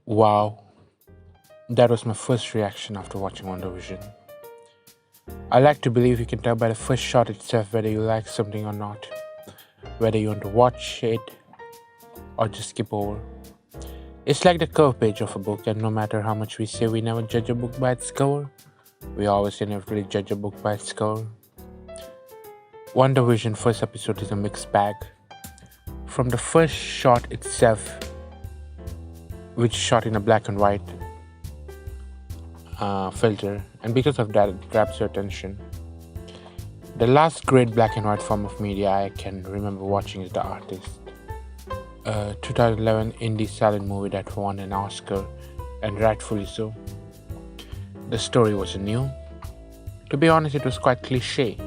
Wow, that was my first reaction after watching WandaVision. I like to believe you can tell by the first shot itself whether you like something or not, whether you want to watch it or just skip over. It's like the cover page of a book, and no matter how much we say we never judge a book by its cover, we always inevitably judge a book by its cover. WandaVision first episode is a mixed bag. From the first shot itself, which is shot in a black and white filter, and because of that, it grabs your attention. The last great black and white form of media I can remember watching is The Artist, a 2011 indie silent movie that won an Oscar, and rightfully so. The story wasn't new. To be honest, it was quite cliche,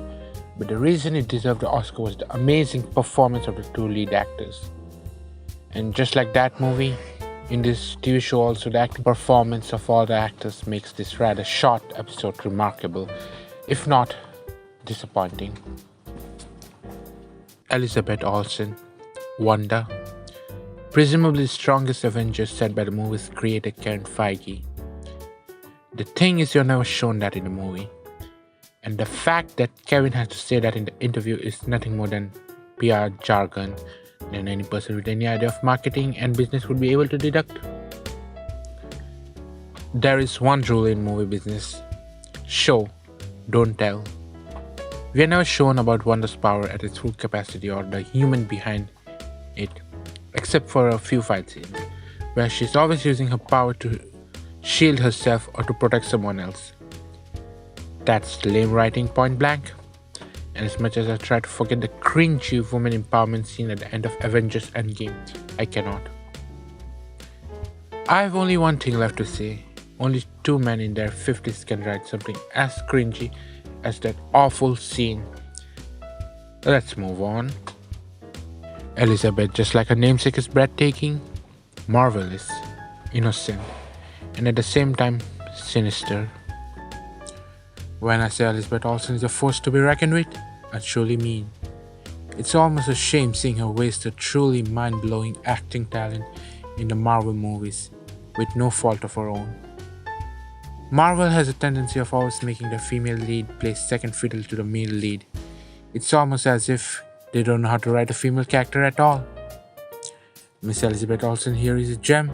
but the reason it deserved the Oscar was the amazing performance of the two lead actors. And just like that movie, in this TV show also, the acting performance of all the actors makes this rather short episode remarkable, if not disappointing. Elizabeth Olsen, Wanda, presumably the strongest Avenger said by the movie's creator Kevin Feige. The thing is, you're never shown that in the movie. And the fact that Kevin has to say that in the interview is nothing more than PR jargon than any person with any idea of marketing and business would be able to deduct. There is one rule in movie business: show, don't tell. We are never shown about Wanda's power at its full capacity or the human behind it, except for a few fight scenes, where she's always using her power to shield herself or to protect someone else. That's lame writing, point blank. And as much as I try to forget the cringy woman empowerment scene at the end of Avengers Endgame, I cannot. I have only one thing left to say. Only two men in their 50s can write something as cringy as that awful scene. Let's move on. Elizabeth, just like her namesake, is breathtaking, marvelous, innocent, and at the same time sinister. When I say Elizabeth Olsen is a force to be reckoned with, I truly mean. It's almost a shame seeing her waste a truly mind-blowing acting talent in the Marvel movies, with no fault of her own. Marvel has a tendency of always making the female lead play second fiddle to the male lead. It's almost as if they don't know how to write a female character at all. Miss Elizabeth Olsen here is a gem.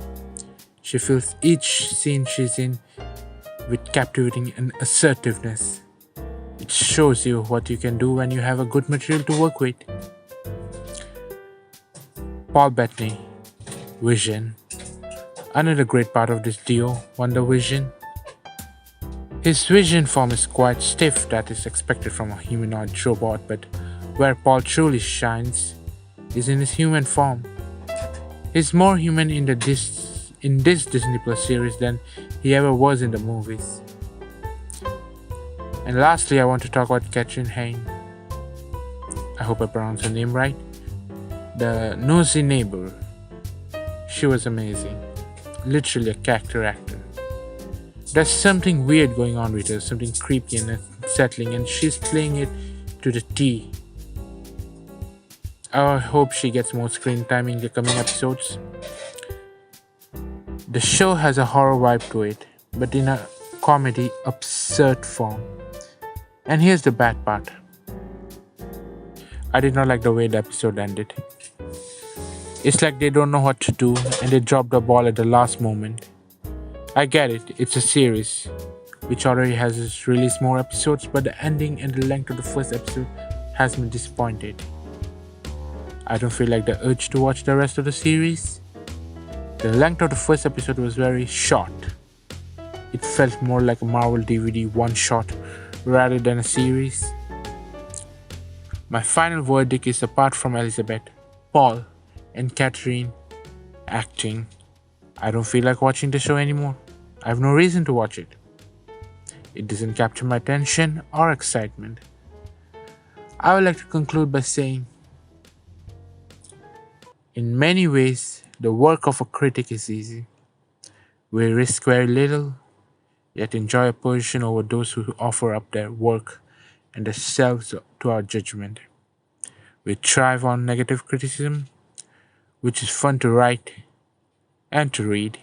She fills each scene she's in with captivating and assertiveness. It shows you what you can do when you have a good material to work with. Paul Bettany, Vision. Another great part of this duo, WandaVision. His vision form is quite stiff, that is expected from a humanoid robot, but where Paul truly shines is in his human form. He's more human in this Disney Plus series than he ever was in the movies. And lastly, I want to talk about Catherine Hayne. I hope I pronounced her name right. The nosy neighbor. She was amazing. Literally a character actor. There's something weird going on with her, something creepy and unsettling, and she's playing it to the T. I hope she gets more screen time in the coming episodes. The show has a horror vibe to it, but in a comedy, absurd form. And here's the bad part. I did not like the way the episode ended. It's like they don't know what to do and they dropped the ball at the last moment. I get it, it's a series, which already has released more episodes, but the ending and the length of the first episode has me disappointed. I don't feel like the urge to watch the rest of the series. The length of the first episode was very short. It felt more like a Marvel DVD one-shot rather than a series. My final verdict is, apart from Elizabeth, Paul, and Catherine acting, I don't feel like watching the show anymore. I have no reason to watch it. It doesn't capture my attention or excitement. I would like to conclude by saying, in many ways, the work of a critic is easy. We risk very little, yet enjoy a position over those who offer up their work and themselves to our judgment. We thrive on negative criticism, which is fun to write and to read.